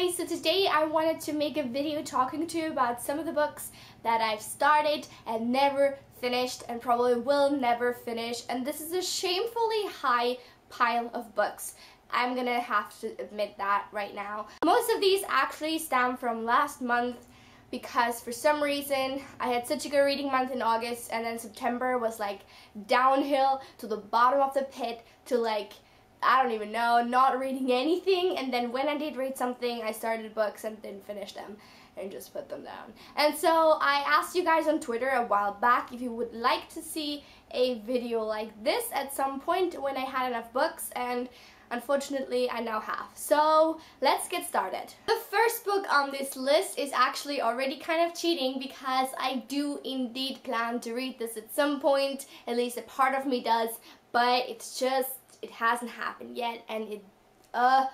guys, so today I wanted to make a video talking to you about some of the books that I've started and never finished and probably will never finish, and this is a shamefully high pile of books. I'm gonna have to admit that right now. Most of these actually stem from last month because for some reason I had such a good reading month in August, and then September was like downhill to the bottom of the pit to like, I don't even know, not reading anything, and then when I did read something, I started books and didn't finish them and just put them down. And so I asked you guys on Twitter a while back if you would like to see a video like this at some point when I had enough books, and unfortunately I now have. So let's get started. The first book on this list is actually already kind of cheating because I do indeed plan to read this at some point, at least a part of me does, but it's just, it hasn't happened yet, and I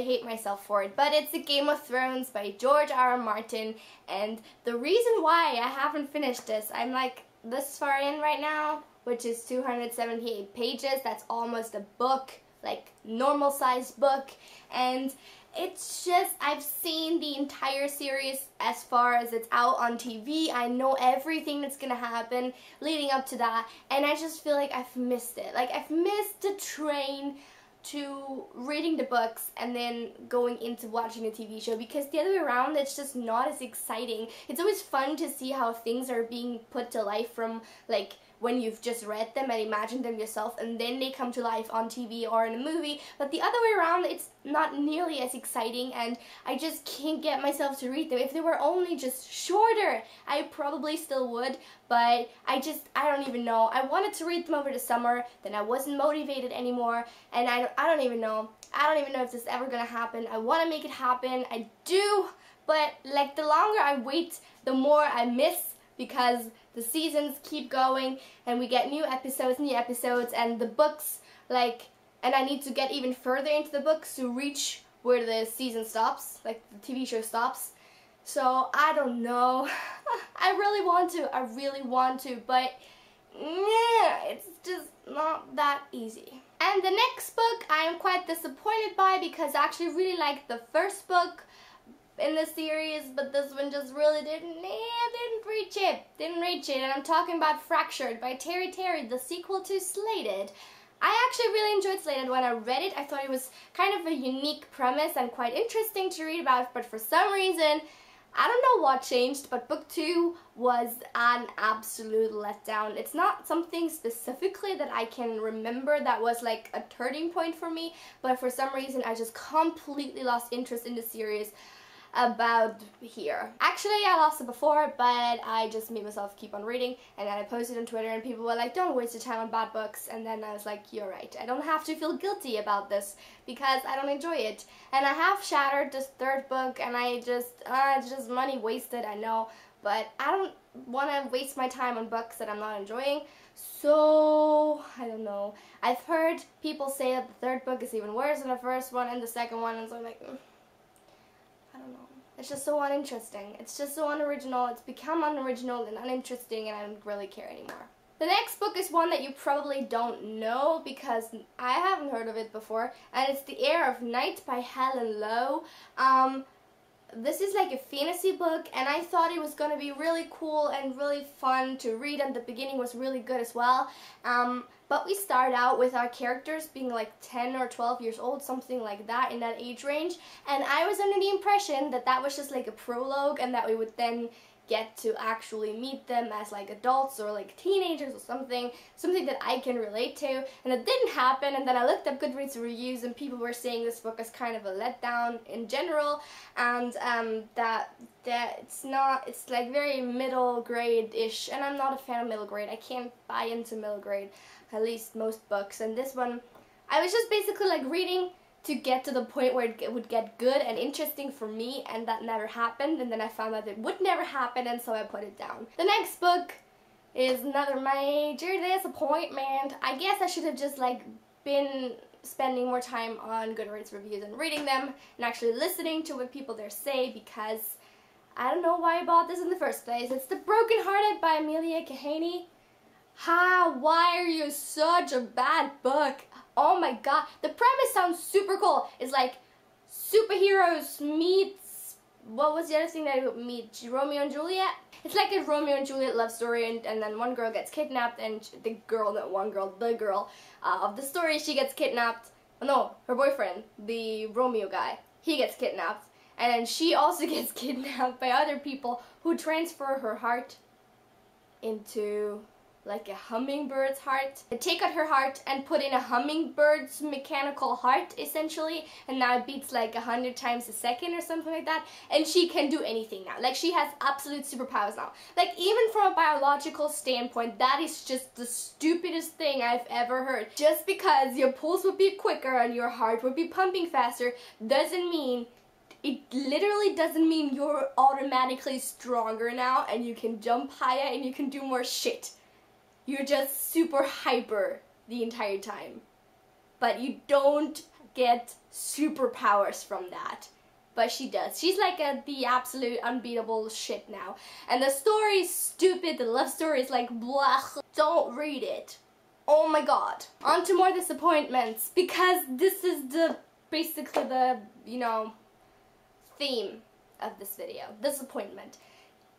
hate myself for it. But it's The Game of Thrones by George R.R. Martin, and the reason why I haven't finished this, I'm like this far in right now, which is 278 pages, that's almost a book, like normal sized book, and it's just, I've seen the entire series as far as it's out on TV. I know everything that's gonna happen leading up to that, and I just feel like I've missed it. Like I've missed the train to reading the books and then going into watching the TV show, because the other way around it's just not as exciting. It's always fun to see how things are being put to life from like when you've just read them and imagined them yourself, and then they come to life on TV or in a movie, but the other way around it's not nearly as exciting, and I just can't get myself to read them. If they were only just shorter, I probably still would, but I don't even know. I wanted to read them over the summer, then I wasn't motivated anymore, and I don't even know. I don't even know if this is ever gonna happen. I want to make it happen, I do, but like the longer I wait, the more I miss, because the seasons keep going and we get new episodes, and the books, like, and I need to get even further into the books to reach where the season stops, like the TV show stops. So I don't know. I really want to, but yeah, it's just not that easy. And the next book I am quite disappointed by, because I actually really liked the first book in the series, but this one just really didn't reach it, and I'm talking about Fractured by Terry Terry, the sequel to Slated. I actually really enjoyed Slated when I read it. I thought it was kind of a unique premise and quite interesting to read about, but for some reason, I don't know what changed, but book 2 was an absolute letdown. It's not something specifically that I can remember that was like a turning point for me, but for some reason I just completely lost interest in the series about here. Actually, I lost it before, but I just made myself keep on reading, and then I posted on Twitter and people were like, don't waste your time on bad books, and then I was like, you're right, I don't have to feel guilty about this because I don't enjoy it. And I have shattered this third book, and it's just money wasted, I know, but I don't want to waste my time on books that I'm not enjoying, so I don't know. I've heard people say that the third book is even worse than the first one and the second one, and so I'm like, I don't know. It's just so uninteresting. It's just so unoriginal. It's become unoriginal and uninteresting, and I don't really care anymore. The next book is one that you probably don't know because I haven't heard of it before, and it's The Heir of Night by Helen Lowe. This is like a fantasy book, and I thought it was going to be really cool and really fun to read, and the beginning was really good as well. But we start out with our characters being like 10 or 12 years old, something like that, in that age range, and I was under the impression that that was just like a prologue and that we would then get to actually meet them as like adults or like teenagers or something that I can relate to, and it didn't happen. And then I looked up Goodreads reviews, and people were saying this book is kind of a letdown in general, and that it's like very middle grade-ish, and I'm not a fan of middle grade. I can't buy into middle grade, at least most books, and this one I was just basically like reading to get to the point where it would get good and interesting for me, and that never happened, and then I found out it would never happen, and so I put it down. The next book is another major disappointment. I guess I should have just like been spending more time on Goodreads reviews and reading them and actually listening to what people there say, because I don't know why I bought this in the first place. It's The Broken Hearted by Amelia Kahane. Why are you such a bad book? Oh my god, the premise sounds super cool. It's like superheroes meets, what was the other thing that it would meet? Romeo and Juliet? It's like a Romeo and Juliet love story, and then one girl gets kidnapped, and the girl of the story, she gets kidnapped. Oh, no, her boyfriend, the Romeo guy, he gets kidnapped. And then she also gets kidnapped by other people who transfer her heart into like a hummingbird's heart. They take out her heart and put in a hummingbird's mechanical heart, essentially, and now it beats like 100 times a second or something like that, and she can do anything now. Like, she has absolute superpowers now. Like, even from a biological standpoint, that is just the stupidest thing I've ever heard. Just because your pulse would be quicker and your heart would be pumping faster doesn't mean, it literally doesn't mean you're automatically stronger now and you can jump higher and you can do more shit. You're just super hyper the entire time. But you don't get superpowers from that. But she does. She's like the absolute unbeatable shit now. And the story is stupid. The love story is like blah. Don't read it. Oh my god. On to more disappointments. Because this is basically the, theme of this video. Disappointment.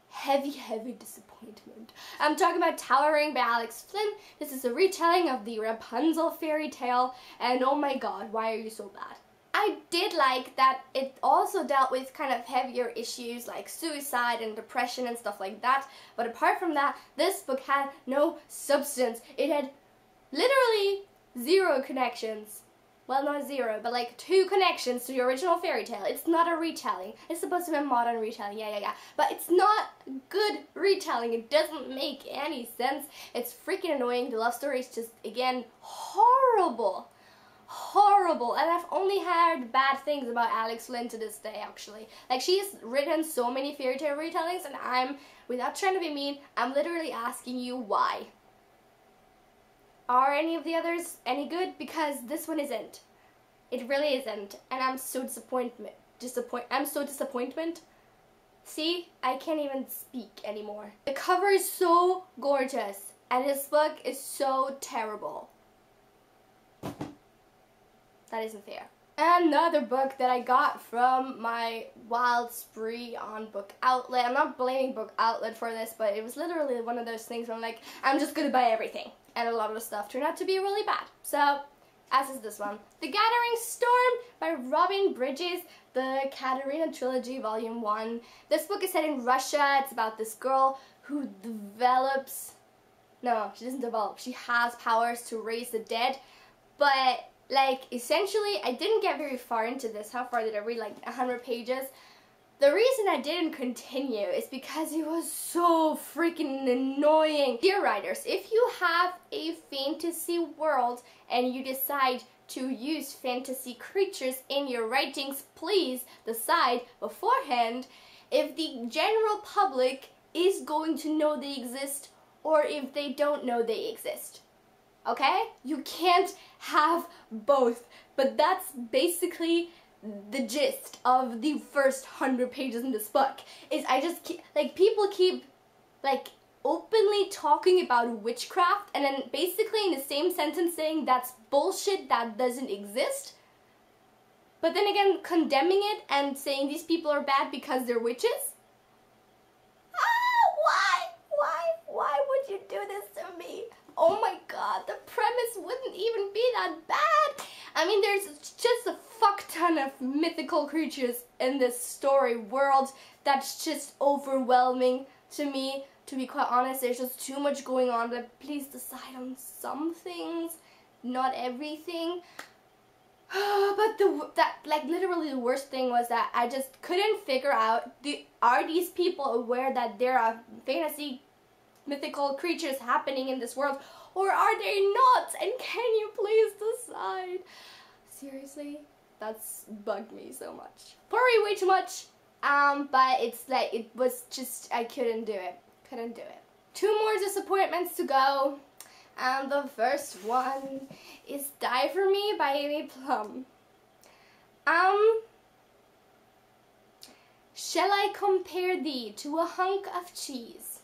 Heavy disappointment. I'm talking about Towering by Alex Flynn. This is a retelling of the Rapunzel fairy tale, and oh my god, why are you so bad? I did like that it also dealt with kind of heavier issues like suicide and depression and stuff like that, but apart from that, this book had no substance. It had literally 0 connections. Well, not 0, but like 2 connections to the original fairy tale. It's not a retelling. It's supposed to be a modern retelling, yeah. But it's not good retelling. It doesn't make any sense. It's freaking annoying. The love story is just, again, horrible. Horrible. And I've only heard bad things about Alex Flynn to this day, actually. Like, she's written so many fairy tale retellings, and I'm, without trying to be mean, I'm literally asking you why. Are any of the others any good? Because this one isn't. It really isn't. And I'm so disappointed. See? I can't even speak anymore. The cover is so gorgeous. And this book is so terrible. That isn't fair. Another book that I got from my wild spree on Book Outlet. I'm not blaming Book Outlet for this, but it was literally one of those things where I'm like, I'm just gonna buy everything. And a lot of the stuff turned out to be really bad. So, as is this one. The Gathering Storm by Robin Bridges, the Katerina Trilogy, Volume 1. This book is set in Russia. It's about this girl who develops... No, she doesn't develop. She has powers to raise the dead. But, like, essentially, I didn't get very far into this. How far did I read? Like, 100 pages. The reason I didn't continue is because it was so freaking annoying. Dear writers, if you have a fantasy world and you decide to use fantasy creatures in your writings, please decide beforehand if the general public is going to know they exist or if they don't know they exist. Okay? You can't have both, but that's basically the gist of the first 100 pages in this book. Is I just keep, like, people keep like openly talking about witchcraft and then basically in the same sentence saying that's bullshit, that doesn't exist, but then again condemning it and saying these people are bad because they're witches. Why would you do this to me? Oh my god, the premise wouldn't even be that bad. I mean, there's just a fuck ton of mythical creatures in this story world that's just overwhelming to me. To be quite honest, there's just too much going on, but please decide on some things, not everything. But literally the worst thing was that I just couldn't figure out, are these people aware that there are fantasy mythical creatures happening in this world, or are they not? And can you please decide? Seriously, that's bugged me so much. Probably way too much, but it's like, it was just, I couldn't do it. 2 more disappointments to go, and the first one is Die For Me by Amy Plum. Shall I compare thee to a hunk of cheese?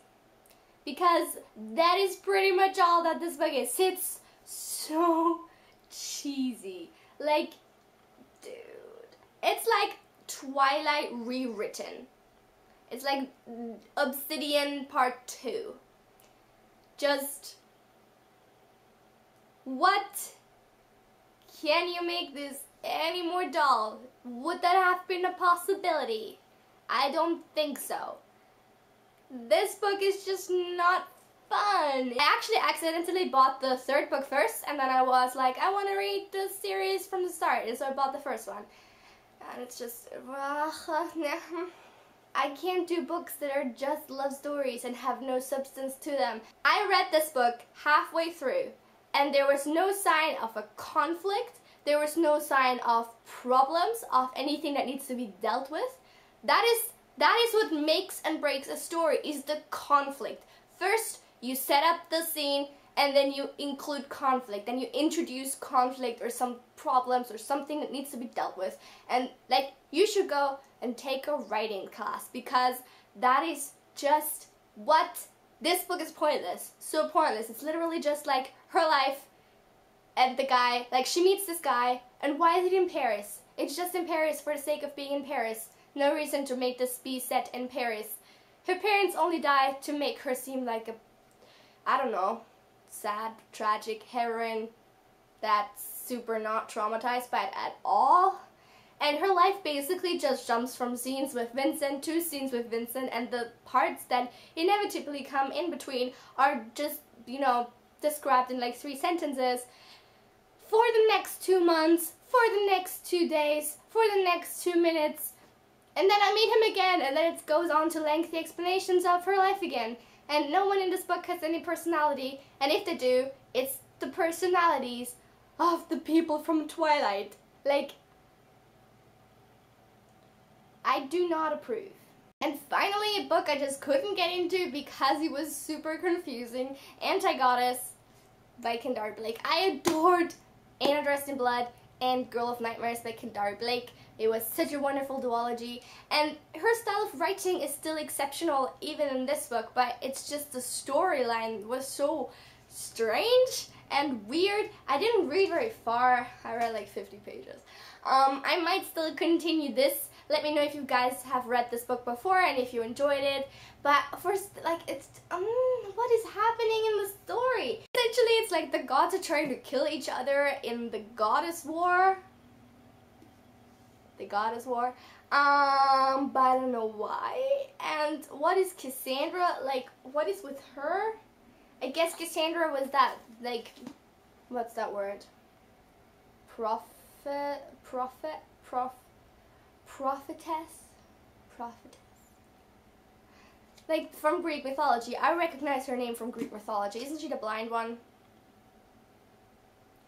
Because that is pretty much all that this book is. It's so cheesy. Like, dude, It's like Twilight rewritten. It's like Obsidian Part 2. Just, what? Can you make this any more dull? Would that have been a possibility? I don't think so. This book is just not fun. I actually accidentally bought the third book first, and then I was like, I want to read the series from the start, and so I bought the first one. And it's just, I can't do books that are just love stories and have no substance to them. I read this book halfway through, and there was no sign of a conflict. There was no sign of problems, of anything that needs to be dealt with. That is what makes and breaks a story, is the conflict. First, you set up the scene, and then you include conflict, and you introduce conflict or some problems or something that needs to be dealt with. And like, you should go and take a writing class, because that is just what this book is. Pointless. So pointless. It's literally just like her life and the guy, like she meets this guy, and why is it in Paris? It's just in Paris for the sake of being in Paris. No reason to make this be set in Paris. Her parents only died to make her seem like a, I don't know, sad, tragic heroine that's super not traumatized by it at all. And her life basically just jumps from scenes with Vincent to scenes with Vincent, and the parts that inevitably come in between are just, you know, described in like 3 sentences. For the next 2 months, for the next 2 days, for the next 2 minutes. And then I meet him again, and then it goes on to lengthy explanations of her life again. And no one in this book has any personality, and if they do, it's the personalities of the people from Twilight. Like, I do not approve. And finally, a book I just couldn't get into because it was super confusing, Anti-Goddess by Kendare Blake. I adored Anna Dressed in Blood and Girl of Nightmares by Kendare Blake. It was such a wonderful duology, and her style of writing is still exceptional even in this book, but it's just the storyline was so strange and weird. I didn't read very far. I read like 50 pages. I might still continue this. Let me know if you guys have read this book before and if you enjoyed it. But first, like, it's what is happening in the story? Essentially, it's like the gods are trying to kill each other in the Goddess War. The Goddess War. But I don't know why. And what is Cassandra? Like, what is with her? I guess Cassandra was that, like, what's that word? Prophetess? Like, from Greek mythology. I recognize her name from Greek mythology. Isn't she the blind one?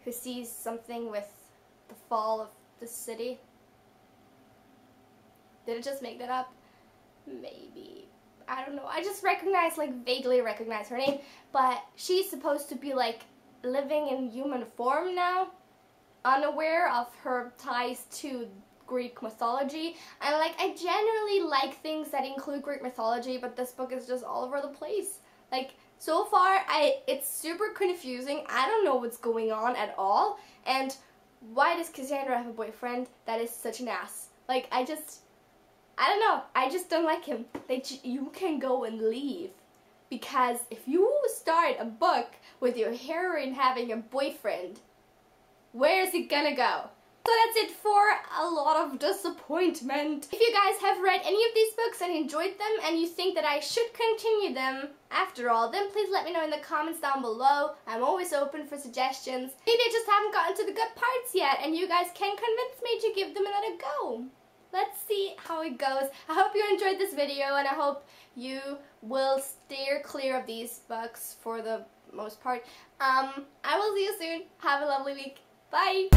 Who sees something with the fall of the city? Did I just make that up? Maybe. I don't know. I just recognize, like, vaguely recognize her name. But she's supposed to be, like, living in human form now. Unaware of her ties to Greek mythology. And, like, I generally like things that include Greek mythology, but this book is just all over the place. Like, so far, it's super confusing. I don't know what's going on at all. And why does Cassandra have a boyfriend that is such an ass? Like, I don't know. I just don't like him. Like, you can go and leave. Because if you start a book with your heroine having a boyfriend, where is it gonna go? So that's it for a lot of disappointment. If you guys have read any of these books and enjoyed them and you think that I should continue them after all, then please let me know in the comments down below. I'm always open for suggestions. Maybe I just haven't gotten to the good parts yet and you guys can convince me to give them another go. Let's see how it goes. I hope you enjoyed this video, and I hope you will steer clear of these books for the most part. I will see you soon. Have a lovely week. Bye!